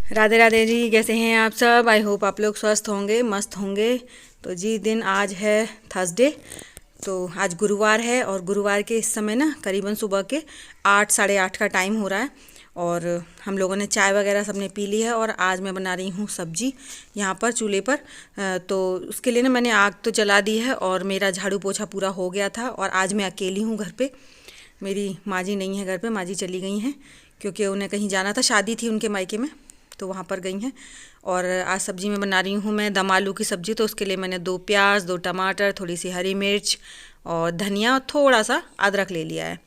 राधे राधे जी, कैसे हैं आप सब। आई होप आप लोग स्वस्थ होंगे, मस्त होंगे। तो जी दिन आज है थर्सडे। तो आज गुरुवार है और गुरुवार के इस समय ना करीबन सुबह के 8 साढ़े 8 का टाइम हो रहा है। और हम लोगों ने चाय वगैरह सबने पी ली है और आज मैं बना रही हूँ सब्जी यहाँ पर चूल्हे पर। तो उसके लिए ना मैंने आग तो जला दी है और मेरा झाड़ू पोछा पूरा हो गया था। और आज मैं अकेली हूँ घर पे, मेरी माँ जी नहीं है घर पे, माँ जी चली गई हैं क्योंकि उन्हें कहीं जाना था, शादी थी उनके मायके में, तो वहाँ पर गई हैं। और आज सब्ज़ी में बना रही हूँ मैं दम आलू की सब्ज़ी। तो उसके लिए मैंने 2 प्याज, 2 टमाटर, थोड़ी सी हरी मिर्च और धनिया और थोड़ा सा अदरक ले लिया है।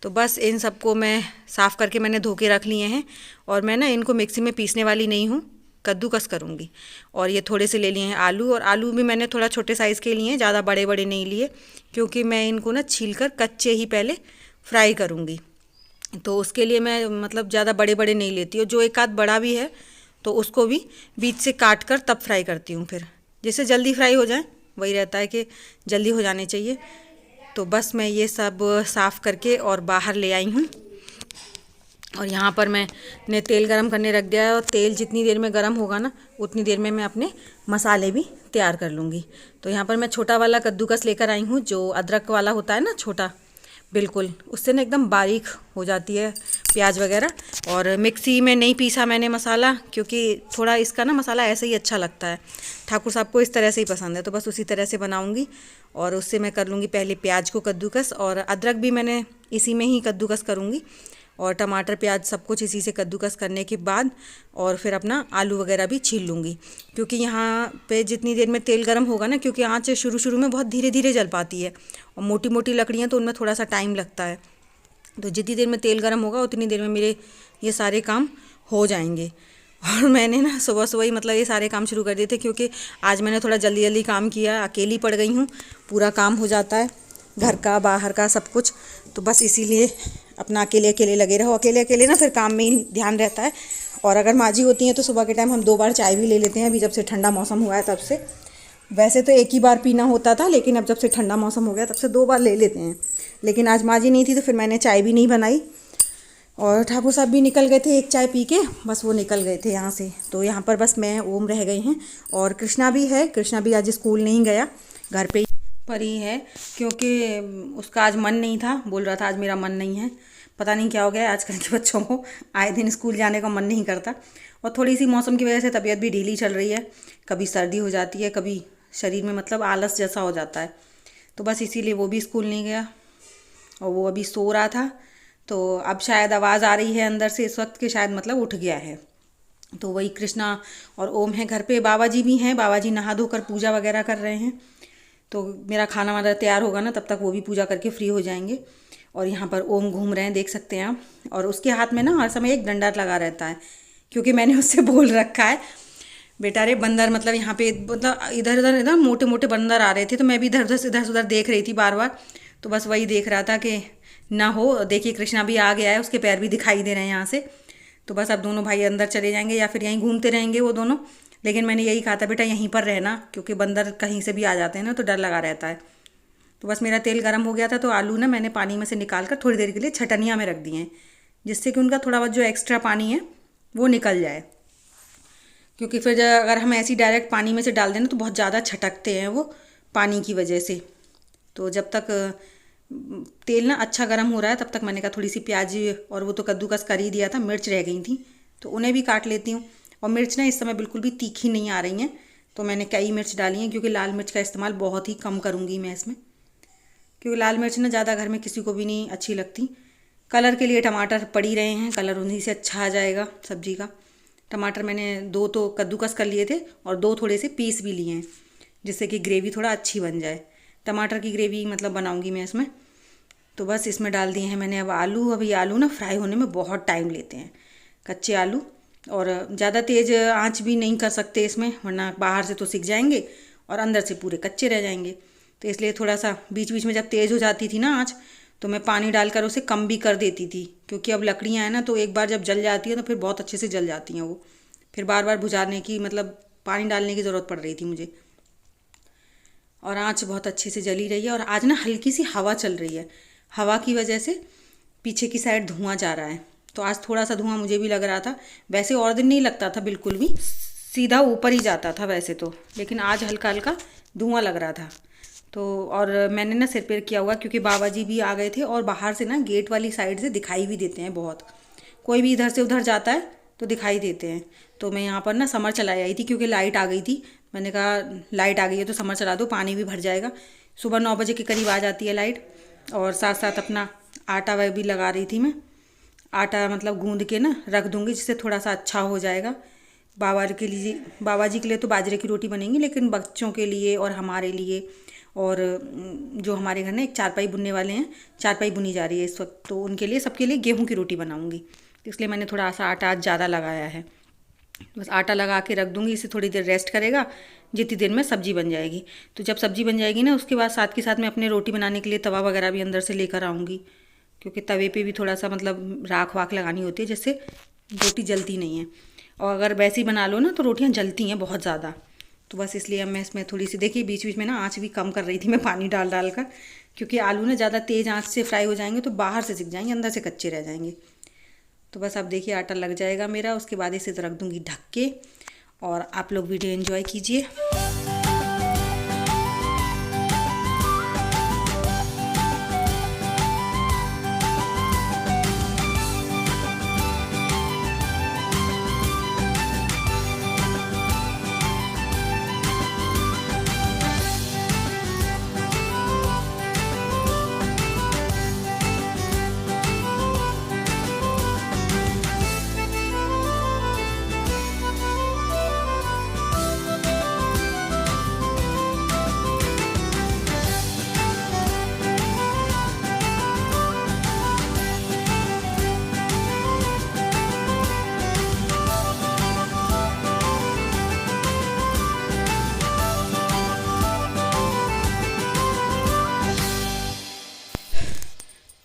तो बस इन सबको मैं साफ़ करके मैंने धो के रख लिए हैं। और मैं ना इनको मिक्सी में पीसने वाली नहीं हूँ, कद्दूकस करूँगी। और ये थोड़े से ले लिए हैं आलू, और आलू भी मैंने थोड़ा छोटे साइज़ के लिए हैं, ज़्यादा बड़े बड़े नहीं लिए, क्योंकि मैं इनको ना छील कर कच्चे ही पहले फ्राई करूँगी। तो उसके लिए मैं मतलब ज़्यादा बड़े बड़े नहीं लेती हूँ, जो एक आध बड़ा भी है तो उसको भी बीच से काट कर तब फ्राई करती हूँ, फिर जिससे जल्दी फ्राई हो जाए। वही रहता है कि जल्दी हो जाने चाहिए। तो बस मैं ये सब साफ़ करके और बाहर ले आई हूँ। और यहाँ पर मैंने तेल गरम करने रख दिया है, और तेल जितनी देर में गरम होगा ना उतनी देर में मैं अपने मसाले भी तैयार कर लूँगी। तो यहाँ पर मैं छोटा वाला कद्दूकस लेकर आई हूँ, जो अदरक वाला होता है ना, छोटा बिल्कुल, उससे ना एकदम बारीक हो जाती है प्याज वगैरह। और मिक्सी में नहीं पीसा मैंने मसाला, क्योंकि थोड़ा इसका ना मसाला ऐसे ही अच्छा लगता है, ठाकुर साहब को इस तरह से ही पसंद है, तो बस उसी तरह से बनाऊंगी। और उससे मैं कर लूँगी पहले प्याज को कद्दूकस, और अदरक भी मैंने इसी में ही कद्दूकस करूँगी, और टमाटर प्याज सब कुछ इसी से कद्दूकस करने के बाद और फिर अपना आलू वगैरह भी छील लूँगी। क्योंकि यहाँ पे जितनी देर में तेल गर्म होगा ना, क्योंकि आँच शुरू शुरू में बहुत धीरे धीरे जल पाती है, और मोटी मोटी लकड़ियाँ तो उनमें थोड़ा सा टाइम लगता है। तो जितनी देर में तेल गर्म होगा उतनी देर में मेरे ये सारे काम हो जाएंगे। और मैंने ना सुबह सुबह ही मतलब ये सारे काम शुरू कर दिए थे, क्योंकि आज मैंने थोड़ा जल्दी जल्दी काम किया, अकेली पड़ गई हूँ, पूरा काम हो जाता है घर का बाहर का सब कुछ। तो बस इसीलिए अपना अकेले अकेले लगे रहो, अकेले अकेले ना फिर काम में ही ध्यान रहता है। और अगर माँ जी होती हैं तो सुबह के टाइम हम 2 बार चाय भी ले लेते हैं, अभी जब से ठंडा मौसम हुआ है तब से। वैसे तो एक ही बार पीना होता था, लेकिन अब जब से ठंडा मौसम हो गया तब से 2 बार ले लेते हैं। लेकिन आज माँ जी नहीं थी तो फिर मैंने चाय भी नहीं बनाई, और ठाकुर साहब भी निकल गए थे एक चाय पी के, बस वो निकल गए थे यहाँ से। तो यहाँ पर बस मैं ओम रह गई हैं, और कृष्णा भी है। कृष्णा भी आज स्कूल नहीं गया, घर पे पर ही है, क्योंकि उसका आज मन नहीं था, बोल रहा था आज मेरा मन नहीं है। पता नहीं क्या हो गया आजकल के बच्चों को, आए दिन स्कूल जाने का मन नहीं करता। और थोड़ी सी मौसम की वजह से तबीयत भी ढीली चल रही है, कभी सर्दी हो जाती है, कभी शरीर में मतलब आलस जैसा हो जाता है। तो बस इसीलिए वो भी स्कूल नहीं गया, और वो अभी सो रहा था। तो अब शायद आवाज़ आ रही है अंदर से इस वक्त के, शायद मतलब उठ गया है। तो वही कृष्णा और ओम है घर पे, बाबा जी भी हैं, बाबा जी नहा धोकर पूजा वगैरह कर रहे हैं। तो मेरा खाना वाना तैयार होगा ना, तब तक वो भी पूजा करके फ्री हो जाएंगे। और यहाँ पर ओम घूम रहे हैं, देख सकते हैं आप। और उसके हाथ में ना हर समय एक डंडा लगा रहता है, क्योंकि मैंने उससे बोल रखा है, बेटा रे बंदर, मतलब यहाँ पे मतलब इधर उधर इधर मोटे मोटे बंदर आ रहे थे, तो मैं भी इधर से उधर देख रही थी बार बार। तो बस वही देख रहा था कि ना हो। देखिए कृष्णा भी आ गया है, उसके पैर भी दिखाई दे रहे हैं यहाँ से। तो बस अब दोनों भाई अंदर चले जाएंगे या फिर यहीं घूमते रहेंगे वो दोनों। लेकिन मैंने यही कहा था बेटा यहीं पर रहना, क्योंकि बंदर कहीं से भी आ जाते हैं ना, तो डर लगा रहता है। तो बस मेरा तेल गर्म हो गया था, तो आलू ना मैंने पानी में से निकाल कर थोड़ी देर के लिए छटनिया में रख दिए हैं, जिससे कि उनका थोड़ा बहुत जो एक्स्ट्रा पानी है वो निकल जाए। क्योंकि फिर अगर हम ऐसी डायरेक्ट पानी में से डाल दें ना तो बहुत ज़्यादा छटकते हैं वो पानी की वजह से। तो जब तक तेल ना अच्छा गर्म हो रहा है तब तक मैंने कहा थोड़ी सी प्याज, और वो तो कद्दूकस कर ही दिया था, मिर्च रह गई थी तो उन्हें भी काट लेती हूँ। और मिर्च ना इस समय बिल्कुल भी तीखी नहीं आ रही हैं, तो मैंने कई मिर्च डाली हैं, क्योंकि लाल मिर्च का इस्तेमाल बहुत ही कम करूँगी मैं इसमें, क्योंकि लाल मिर्च ना ज़्यादा घर में किसी को भी नहीं अच्छी लगती। कलर के लिए टमाटर पड़ ही रहे हैं, कलर उन्हीं से अच्छा आ जाएगा सब्जी का। टमाटर मैंने 2 तो कद्दूकस कर लिए थे, और 2 थोड़े से पीस भी लिए हैं, जिससे कि ग्रेवी थोड़ा अच्छी बन जाए। टमाटर की ग्रेवी मतलब बनाऊंगी मैं इसमें। तो बस इसमें डाल दिए हैं मैंने अब आलू। अभी आलू ना फ्राई होने में बहुत टाइम लेते हैं, कच्चे आलू। और ज़्यादा तेज़ आंच भी नहीं कर सकते इसमें, वरना बाहर से तो सिक जाएंगे और अंदर से पूरे कच्चे रह जाएंगे। तो इसलिए थोड़ा सा बीच बीच में जब तेज़ हो जाती थी ना आंच, तो मैं पानी डालकर उसे कम भी कर देती थी, क्योंकि अब लकड़ियाँ हैं ना, तो एक बार जब जल जाती है तो फिर बहुत अच्छे से जल जाती हैं वो, फिर बार बार बुझाने की मतलब पानी डालने की ज़रूरत पड़ रही थी मुझे। और आँच बहुत अच्छे से जली रही है। और आज ना हल्की सी हवा चल रही है, हवा की वजह से पीछे की साइड धुआं जा रहा है, तो आज थोड़ा सा धुआं मुझे भी लग रहा था। वैसे और दिन नहीं लगता था बिल्कुल भी, सीधा ऊपर ही जाता था वैसे तो, लेकिन आज हल्का हल्का धुआं लग रहा था। तो और मैंने ना सिर पे किया हुआ क्योंकि बाबा जी भी आ गए थे और बाहर से ना गेट वाली साइड से दिखाई भी देते हैं बहुत, कोई भी इधर से उधर जाता है तो दिखाई देते हैं। तो मैं यहाँ पर ना समर चलाई आई थी क्योंकि लाइट आ गई थी। मैंने कहा लाइट आ गई है तो समर चला दो, पानी भी भर जाएगा। सुबह 9 बजे के करीब आ जाती है लाइट। और साथ साथ अपना आटा वह भी लगा रही थी मैं। आटा मतलब गूंद के ना रख दूँगी जिससे थोड़ा सा अच्छा हो जाएगा। बाबा जी के लिए तो बाजरे की रोटी बनेंगी, लेकिन बच्चों के लिए और हमारे लिए और जो हमारे घर में एक चारपाई बुनने वाले हैं, चारपाई बुनी जा रही है इस वक्त, तो उनके लिए सबके लिए गेहूं की रोटी बनाऊंगी। इसलिए मैंने थोड़ा सा आटा आज ज़्यादा लगाया है। बस आटा लगा के रख दूँगी, इसे थोड़ी देर रेस्ट करेगा, जितनी देर में सब्ज़ी बन जाएगी। तो जब सब्ज़ी बन जाएगी ना उसके बाद साथ के साथ मैं अपने रोटी बनाने के लिए तवा वगैरह भी अंदर से लेकर आऊँगी, क्योंकि तवे पे भी थोड़ा सा मतलब राख वाख लगानी होती है जिससे रोटी जलती नहीं है। और अगर वैसे ही बना लो ना तो रोटियाँ जलती हैं बहुत ज़्यादा। तो बस इसलिए अब मैं इसमें थोड़ी सी, देखिए बीच बीच में ना आँच भी कम कर रही थी मैं पानी डाल डाल कर, क्योंकि आलू ना ज़्यादा तेज़ आँच से फ्राई हो जाएंगे तो बाहर से सिक जाएंगे, अंदर से कच्चे रह जाएंगे। तो बस अब देखिए आटा लग जाएगा मेरा, उसके बाद इसे रख दूँगी ढक के। और आप लोग वीडियो एंजॉय कीजिए।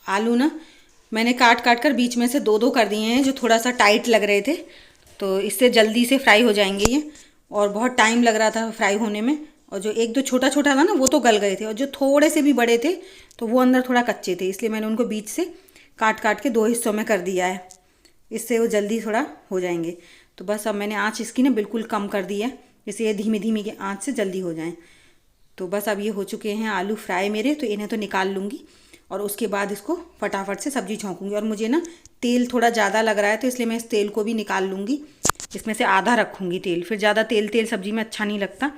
आलू ना मैंने काट काट कर बीच में से दो दो कर दिए हैं, जो थोड़ा सा टाइट लग रहे थे, तो इससे जल्दी से फ्राई हो जाएंगे ये। और बहुत टाइम लग रहा था फ्राई होने में। और जो एक दो छोटा छोटा था ना वो तो गल गए थे, और जो थोड़े से भी बड़े थे तो वो अंदर थोड़ा कच्चे थे, इसलिए मैंने उनको बीच से काट काट के 2 हिस्सों में कर दिया है, इससे वो जल्दी थोड़ा हो जाएंगे। तो बस अब मैंने आँच इसकी ना बिल्कुल कम कर दी है, जिससे ये धीमी धीमी की आँच से जल्दी हो जाएँ। तो बस अब ये हो चुके हैं आलू फ्राई मेरे, तो इन्हें तो निकाल लूँगी और उसके बाद इसको फटाफट से सब्ज़ी छौंकूँगी। और मुझे ना तेल थोड़ा ज़्यादा लग रहा है तो इसलिए मैं इस तेल को भी निकाल लूँगी, इसमें से आधा रखूँगी तेल, फिर ज़्यादा तेल तेल सब्ज़ी में अच्छा नहीं लगता।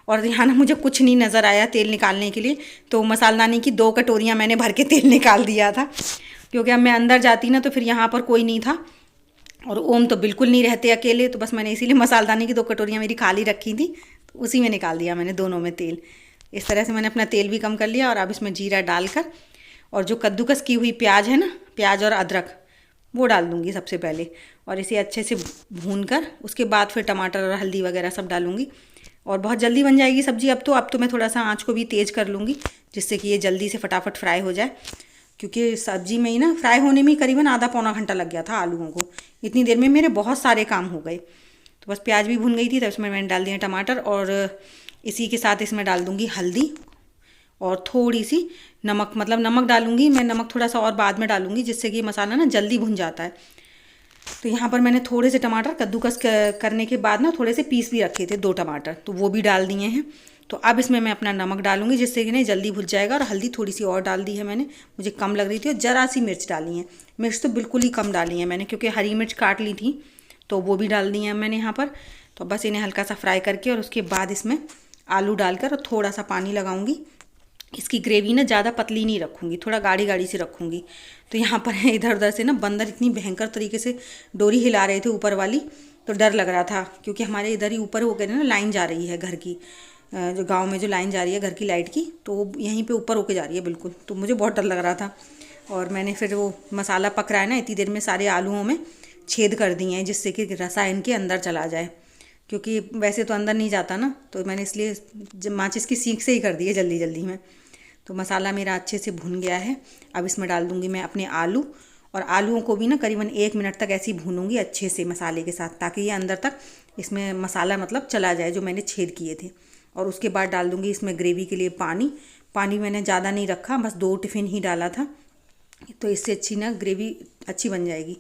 और यहाँ ना मुझे कुछ नहीं नज़र आया तेल निकालने के लिए, तो मसालदानी की 2 कटोरियाँ मैंने भर के तेल निकाल दिया था, क्योंकि अब मैं अंदर जाती ना तो फिर यहाँ पर कोई नहीं था और ओम तो बिल्कुल नहीं रहते अकेले, तो बस मैंने इसीलिए मसालदानी की 2 कटोरियाँ मेरी खाली रखी थी, तो उसी में निकाल दिया मैंने दोनों में तेल। इस तरह से मैंने अपना तेल भी कम कर लिया। और अब इसमें जीरा डालकर और जो कद्दूकस की हुई प्याज है ना, प्याज और अदरक, वो डाल दूँगी सबसे पहले, और इसे अच्छे से भून कर उसके बाद फिर टमाटर और हल्दी वगैरह सब डालूँगी। और बहुत जल्दी बन जाएगी सब्ज़ी। अब तो मैं थोड़ा सा आँच को भी तेज़ कर लूँगी, जिससे कि ये जल्दी से फटाफट फ्राई हो जाए, क्योंकि सब्ज़ी में ही ना फ्राई होने में ही करीबन आधा पौना घंटा लग गया था आलूओं को। इतनी देर में मेरे बहुत सारे काम हो गए। तो बस प्याज भी भून गई थी, तो इसमें मैंने डाल दिया टमाटर, और इसी के साथ इसमें डाल दूँगी हल्दी और थोड़ी सी नमक, मतलब नमक डालूँगी मैं, नमक थोड़ा सा और बाद में डालूँगी, जिससे कि मसाला ना जल्दी भुन जाता है। तो यहाँ पर मैंने थोड़े से टमाटर कद्दूकस करने के बाद ना थोड़े से पीस भी रखे थे 2 टमाटर, तो वो भी डाल दिए हैं। तो अब इसमें मैं अपना नमक डालूंगी, जिससे कि नहीं जल्दी भुन जाएगा। और हल्दी थोड़ी सी और डाल दी है मैंने, मुझे कम लग रही थी। और ज़रा सी मिर्च डाली है, मिर्च तो बिल्कुल ही कम डाली है मैंने, क्योंकि हरी मिर्च काट ली थी, तो वो भी डाल दी है मैंने यहाँ पर। तो बस इन्हें हल्का सा फ्राई करके और उसके बाद इसमें आलू डालकर और थोड़ा सा पानी लगाऊंगी। इसकी ग्रेवी ना ज़्यादा पतली नहीं रखूँगी, थोड़ा गाढ़ी गाढ़ी से रखूँगी। तो यहाँ पर इधर उधर से ना बंदर इतनी भयंकर तरीके से डोरी हिला रहे थे ऊपर वाली, तो डर लग रहा था, क्योंकि हमारे इधर ही ऊपर हो गए ना लाइन जा रही है घर की, जो गांव में जो लाइन जा रही है घर की लाइट की, तो वो यहीं पे ऊपर होके जा रही है बिल्कुल। तो मुझे बहुत डर लग रहा था। और मैंने फिर वो मसाला पक रहा है ना, इतनी देर में सारे आलूओं में छेद कर दिए हैं, जिससे कि रसायन के अंदर चला जाए, क्योंकि वैसे तो अंदर नहीं जाता ना, तो मैंने इसलिए माचिस की सीख से ही कर दी है जल्दी जल्दी में। तो मसाला मेरा अच्छे से भुन गया है। अब इसमें डाल दूँगी मैं अपने आलू, और आलूओं को भी ना करीबन 1 मिनट तक ऐसे ही भूनूंगी अच्छे से मसाले के साथ, ताकि ये अंदर तक इसमें मसाला मतलब चला जाए जो मैंने छेद किए थे। और उसके बाद डाल दूँगी इसमें ग्रेवी के लिए पानी। पानी मैंने ज़्यादा नहीं रखा, बस 2 टिफ़िन ही डाला था, तो इससे अच्छी ना ग्रेवी अच्छी बन जाएगी।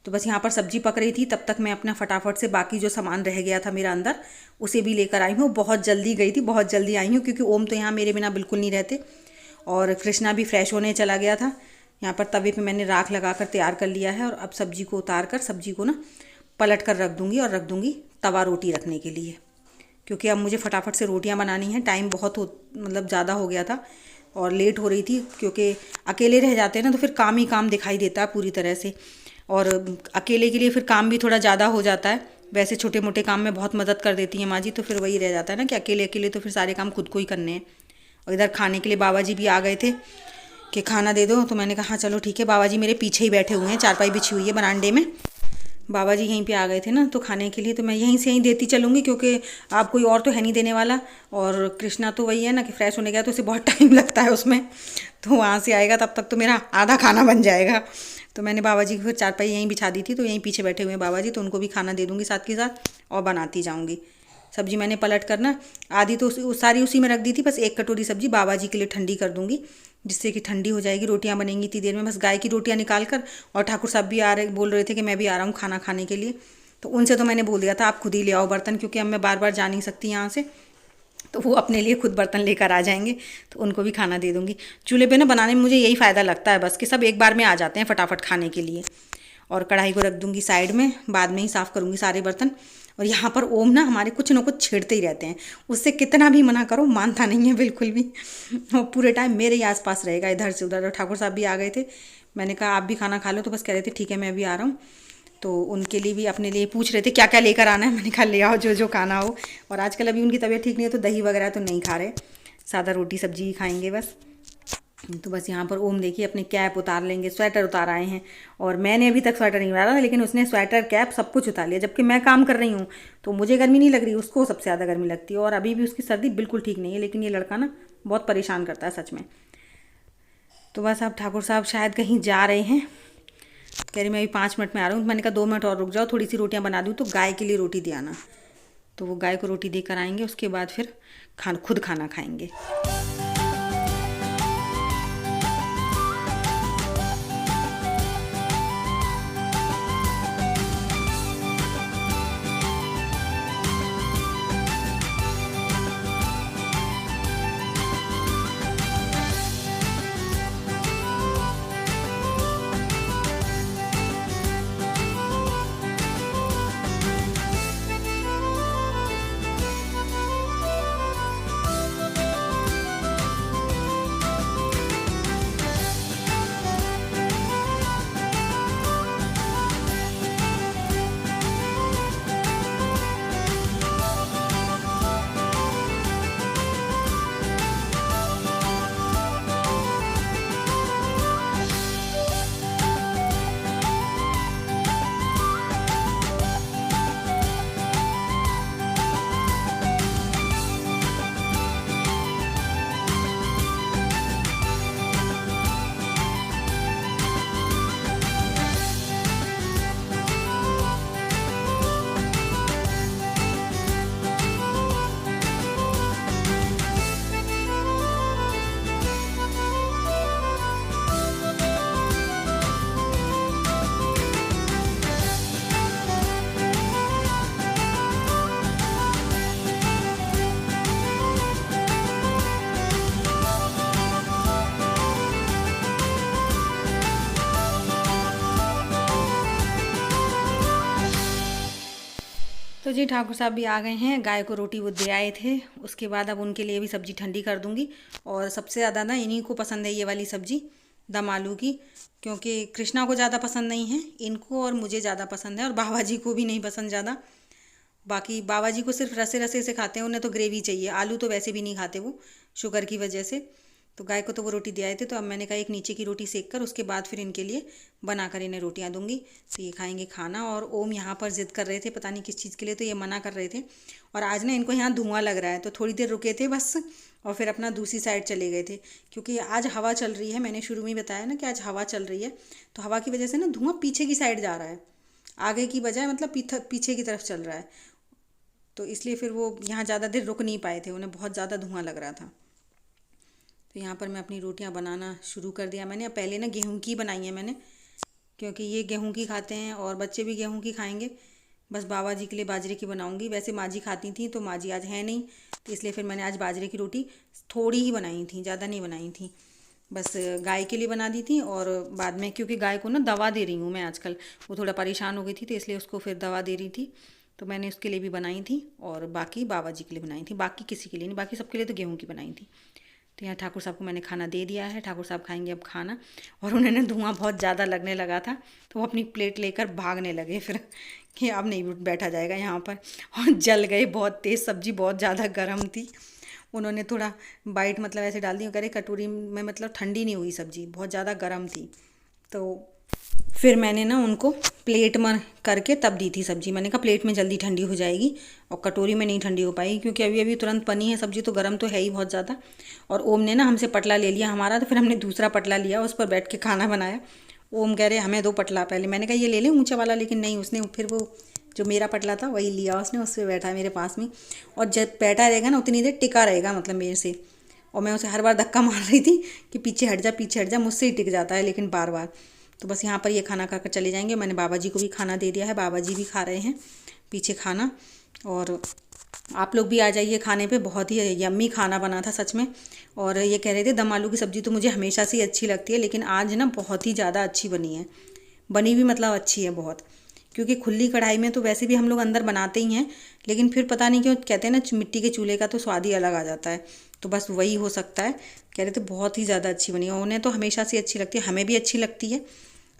तो बस यहाँ पर सब्जी पक रही थी, तब तक मैं अपना फटाफट से बाकी जो सामान रह गया था मेरा अंदर उसे भी लेकर आई हूँ। बहुत जल्दी गई थी, बहुत जल्दी आई हूँ, क्योंकि ओम तो यहाँ मेरे बिना बिल्कुल नहीं रहते और कृष्णा भी फ्रेश होने चला गया था। यहाँ पर तवे पे मैंने राख लगा कर तैयार कर लिया है और अब सब्जी को उतार कर सब्जी को ना पलट कर रख दूँगी और रख दूँगी तवा रोटी रखने के लिए, क्योंकि अब मुझे फटाफट से रोटियाँ बनानी हैं। टाइम बहुत मतलब ज़्यादा हो गया था और लेट हो रही थी, क्योंकि अकेले रह जाते हैं ना तो फिर काम ही काम दिखाई देता है पूरी तरह से, और अकेले के लिए फिर काम भी थोड़ा ज़्यादा हो जाता है। वैसे छोटे मोटे काम में बहुत मदद कर देती हैं माँ जी, तो फिर वही रह जाता है ना कि अकेले अकेले तो फिर सारे काम खुद को ही करने हैं। और इधर खाने के लिए बाबा जी भी आ गए थे कि खाना दे दो, तो मैंने कहा हाँ चलो ठीक है। बाबा जी मेरे पीछे ही बैठे हुए हैं, चारपाई बिछी हुई है बरामदे में। बाबा जी यहीं पे आ गए थे ना तो खाने के लिए, तो मैं यहीं से यहीं देती चलूँगी, क्योंकि आप कोई और तो है नहीं देने वाला। और कृष्णा तो वही है ना कि फ्रेश होने गया तो उसे बहुत टाइम लगता है उसमें, तो वहाँ से आएगा तब तक तो मेरा आधा खाना बन जाएगा। तो मैंने बाबा जी की फिर चारपाई यहीं बिछा दी थी, तो यहीं पीछे बैठे हुए हैं बाबा जी, तो उनको भी खाना दे दूँगी साथ के साथ और बनाती जाऊँगी। सब्जी मैंने पलट कर ना आधी तो सारी उसी में रख दी थी, बस एक कटोरी सब्जी बाबा जी के लिए ठंडी कर दूँगी, जिससे कि ठंडी हो जाएगी। रोटियां बनेंगी इतनी देर में, बस गाय की रोटियां निकाल कर। और ठाकुर साहब भी बोल रहे थे कि मैं भी आ रहा हूँ खाना खाने के लिए, तो उनसे तो मैंने बोल दिया था आप खुद ही ले आओ बर्तन, क्योंकि अब मैं बार बार जा नहीं सकती यहाँ से, तो वो अपने लिए खुद बर्तन लेकर आ जाएंगे, तो उनको भी खाना दे दूँगी। चूल्हे पे ना बनाने में मुझे यही फ़ायदा लगता है बस, कि सब एक बार में आ जाते हैं फटाफट खाने के लिए। और कढ़ाई को रख दूँगी साइड में, बाद में ही साफ़ करूँगी सारे बर्तन। और यहाँ पर ओम ना हमारे कुछ ना कुछ छेड़ते ही रहते हैं, उससे कितना भी मना करो मानता नहीं है बिल्कुल भी, और पूरे टाइम मेरे ही आसपास रहेगा इधर से उधर। और ठाकुर साहब भी आ गए थे, मैंने कहा आप भी खाना खा लो, तो बस कह रहे थे ठीक है मैं भी आ रहा हूँ। तो उनके लिए भी अपने लिए पूछ रहे थे क्या क्या लेकर आना है, मैंने कहा ले आओ जो जो खाना हो। और आजकल अभी उनकी तबीयत ठीक नहीं है तो दही वगैरह तो नहीं खा रहे, सादा रोटी सब्जी ही खाएंगे बस। तो बस यहाँ पर ओम देखिए अपने कैप उतार लेंगे, स्वेटर उतार आए हैं। और मैंने अभी तक स्वेटर नहीं उतारा था, लेकिन उसने स्वेटर कैप सब कुछ उतार लिया, जबकि मैं काम कर रही हूँ तो मुझे गर्मी नहीं लग रही, उसको सबसे ज़्यादा गर्मी लगती है। और अभी भी उसकी सर्दी बिल्कुल ठीक नहीं है, लेकिन ये लड़का ना बहुत परेशान करता है सच में। तो बस अब ठाकुर साहब शायद कहीं जा रहे हैं, कह रही मैं अभी 5 मिनट में आ रहा हूँ। मैंने कहा 2 मिनट और रुक जाओ, थोड़ी सी रोटियाँ बना दूँ तो गाय के लिए रोटी दे आना। तो वो गाय को रोटी देकर आएंगे, उसके बाद फिर खुद खाना खाएंगे। तो जी ठाकुर साहब भी आ गए हैं, गाय को रोटी वो दे आए थे। उसके बाद अब उनके लिए भी सब्ज़ी ठंडी कर दूंगी। और सबसे ज़्यादा ना इन्हीं को पसंद है ये वाली सब्ज़ी, दम आलू की, क्योंकि कृष्णा को ज़्यादा पसंद नहीं है, इनको और मुझे ज़्यादा पसंद है, और बाबा जी को भी नहीं पसंद ज़्यादा। बाकी बाबा जी को सिर्फ रसे रसे से खाते हैं, उन्हें तो ग्रेवी चाहिए, आलू तो वैसे भी नहीं खाते वो शुगर की वजह से। तो गाय को तो वो रोटी दे आए थे, तो अब मैंने कहा एक नीचे की रोटी सेक कर उसके बाद फिर इनके लिए बनाकर इन्हें रोटियां दूंगी, तो ये खाएंगे खाना। और ओम यहाँ पर ज़िद कर रहे थे पता नहीं किस चीज़ के लिए, तो ये मना कर रहे थे। और आज ना इनको यहाँ धुआं लग रहा है, तो थोड़ी देर रुके थे बस, और फिर अपना दूसरी साइड चले गए थे, क्योंकि आज हवा चल रही है। मैंने शुरू में ही बताया ना कि आज हवा चल रही है, तो हवा की वजह से ना धुआं पीछे की साइड जा रहा है, आगे की बजाय मतलब पीछे की तरफ चल रहा है। तो इसलिए फिर वो यहाँ ज़्यादा देर रुक नहीं पाए थे, उन्हें बहुत ज़्यादा धुआं लग रहा था। तो यहाँ पर मैं अपनी रोटियाँ बनाना शुरू कर दिया मैंने। पहले ना गेहूं की बनाई है मैंने, क्योंकि ये गेहूं की खाते हैं और बच्चे भी गेहूं की खाएंगे। बस बाबा जी के लिए बाजरे की बनाऊंगी। वैसे माँ जी खाती थी, तो माँ जी आज है नहीं, तो इसलिए फिर मैंने आज बाजरे की रोटी थोड़ी ही बनाई थी, ज़्यादा नहीं बनाई थी। बस गाय के लिए बना दी थी, और बाद में क्योंकि गाय को ना दवा दे रही हूँ मैं आजकल, वो थोड़ा परेशान हो गई थी, तो इसलिए उसको फिर दवा दे रही थी, तो मैंने उसके लिए भी बनाई थी। और बाकी बाबा जी के लिए बनाई थी, बाकी किसी के लिए नहीं, बाकी सबके लिए तो गेहूं की बनाई थी। तो यहाँ ठाकुर साहब को मैंने खाना दे दिया है, ठाकुर साहब खाएंगे अब खाना। और उन्हें धुआं बहुत ज़्यादा लगने लगा था, तो वो अपनी प्लेट लेकर भागने लगे फिर कि अब नहीं बैठा जाएगा यहाँ पर। और जल गए, बहुत तेज़ सब्ज़ी बहुत ज़्यादा गर्म थी। उन्होंने थोड़ा बाइट मतलब ऐसे डाल दी, कह रहे कटोरी में, मतलब ठंडी नहीं हुई सब्ज़ी, बहुत ज़्यादा गर्म थी। तो फिर मैंने ना उनको प्लेट में करके तब दी थी सब्ज़ी। मैंने कहा प्लेट में जल्दी ठंडी हो जाएगी, और कटोरी में नहीं ठंडी हो पाई, क्योंकि अभी अभी तुरंत बनी है सब्ज़ी, तो गर्म तो है ही बहुत ज़्यादा। और ओम ने ना हमसे पटला ले लिया हमारा, तो फिर हमने दूसरा पटला लिया, उस पर बैठ के खाना बनाया। ओम कह रहे हमें दो पटला पहले। मैंने कहा ये ले लें ऊँचा वाला, लेकिन नहीं, उसने फिर वो जो मेरा पटला था वही लिया उसने, उस पर बैठा मेरे पास में। और जब बैठा रहेगा ना उतनी देर टिका रहेगा, मतलब मेरे से। और मैं उसे हर बार धक्का मार रही थी कि पीछे हट जा, पीछे हट जा, मुझसे ही टिक जाता है लेकिन बार बार। तो बस यहाँ पर ये खाना खाकर चले जाएंगे। मैंने बाबा जी को भी खाना दे दिया है, बाबा जी भी खा रहे हैं पीछे खाना। और आप लोग भी आ जाइए खाने पे, बहुत ही यम्मी खाना बना था सच में। और ये कह रहे थे दम आलू की सब्ज़ी तो मुझे हमेशा से ही अच्छी लगती है, लेकिन आज ना बहुत ही ज़्यादा अच्छी बनी है, बनी भी मतलब अच्छी है बहुत। क्योंकि खुली कढ़ाई में तो वैसे भी हम लोग अंदर बनाते ही हैं, लेकिन फिर पता नहीं क्यों कहते हैं ना मिट्टी के चूल्हे का तो स्वाद ही अलग आ जाता है, तो बस वही हो सकता है। कह रहे थे बहुत ही ज़्यादा अच्छी बनी है, उन्हें तो हमेशा से अच्छी लगती है, हमें भी अच्छी लगती है,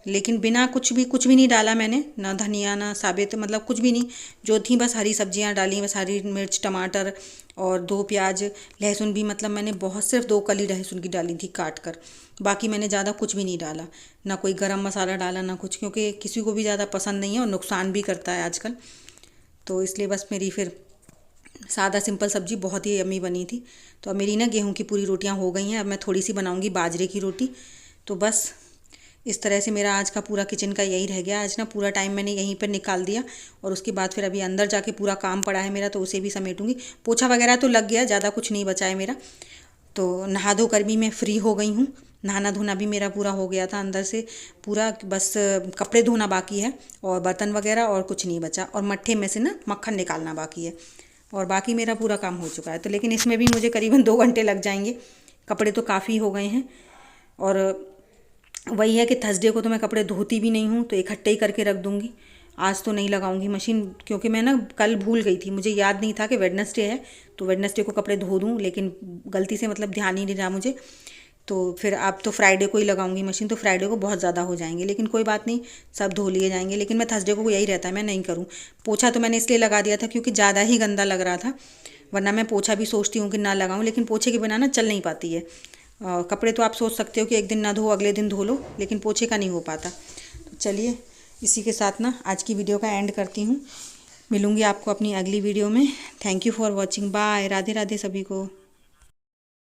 लेकिन बिना कुछ भी नहीं डाला मैंने, ना धनिया ना साबित, मतलब कुछ भी नहीं। जो थी बस हरी सब्जियां डाली, बस हरी मिर्च टमाटर और 2 प्याज, लहसुन भी मतलब मैंने बहुत सिर्फ 2 कली लहसुन की डाली थी काट कर। बाकी मैंने ज़्यादा कुछ भी नहीं डाला, ना कोई गरम मसाला डाला ना कुछ, क्योंकि किसी को भी ज़्यादा पसंद नहीं है और नुकसान भी करता है आजकल। तो इसलिए बस मेरी फिर सादा सिंपल सब्ज़ी बहुत ही यम्मी बनी थी। तो अब मेरी ना गेहूं की पूरी रोटियां हो गई हैं, अब मैं थोड़ी सी बनाऊंगी बाजरे की रोटी। तो बस इस तरह से मेरा आज का पूरा किचन का यही रह गया। आज ना पूरा टाइम मैंने यहीं पर निकाल दिया, और उसके बाद फिर अभी अंदर जाके पूरा काम पड़ा है मेरा, तो उसे भी समेटूंगी। पोछा वगैरह तो लग गया, ज़्यादा कुछ नहीं बचा है मेरा। तो नहा धो कर भी मैं फ्री हो गई हूँ, नहाना धोना भी मेरा पूरा हो गया था अंदर से पूरा, बस कपड़े धोना बाकी है और बर्तन वगैरह और कुछ नहीं बचा, और मट्ठे में से ना मक्खन निकालना बाकी है, और बाकी मेरा पूरा काम हो चुका है। तो लेकिन इसमें भी मुझे करीबन 2 घंटे लग जाएंगे, कपड़े तो काफ़ी हो गए हैं। और वही है कि थर्सडे को तो मैं कपड़े धोती भी नहीं हूँ, तो इकट्ठे ही करके रख दूँगी। आज तो नहीं लगाऊंगी मशीन, क्योंकि मैं ना कल भूल गई थी, मुझे याद नहीं था कि वेडनेसडे है, तो वेडनेसडे को कपड़े धो दूँ, लेकिन गलती से मतलब ध्यान ही नहीं रहा मुझे। तो फिर अब तो फ्राइडे को ही लगाऊंगी मशीन, तो फ्राइडे को बहुत ज़्यादा हो जाएंगे, लेकिन कोई बात नहीं, सब धो लिए जाएंगे। लेकिन मैं थर्सडे को यही रहता है मैं नहीं करूँ। पोछा तो मैंने इसलिए लगा दिया था क्योंकि ज़्यादा ही गंदा लग रहा था, वरना मैं पोछा भी सोचती हूँ कि ना लगाऊँ, लेकिन पोछे के बिना ना चल नहीं पाती है। कपड़े तो आप सोच सकते हो कि एक दिन ना धो अगले दिन धो लो, लेकिन पोछे का नहीं हो पाता। तो चलिए इसी के साथ ना आज की वीडियो का एंड करती हूँ। मिलूँगी आपको अपनी अगली वीडियो में। Thank you for watching, bye, Radhe Radhe सभी को।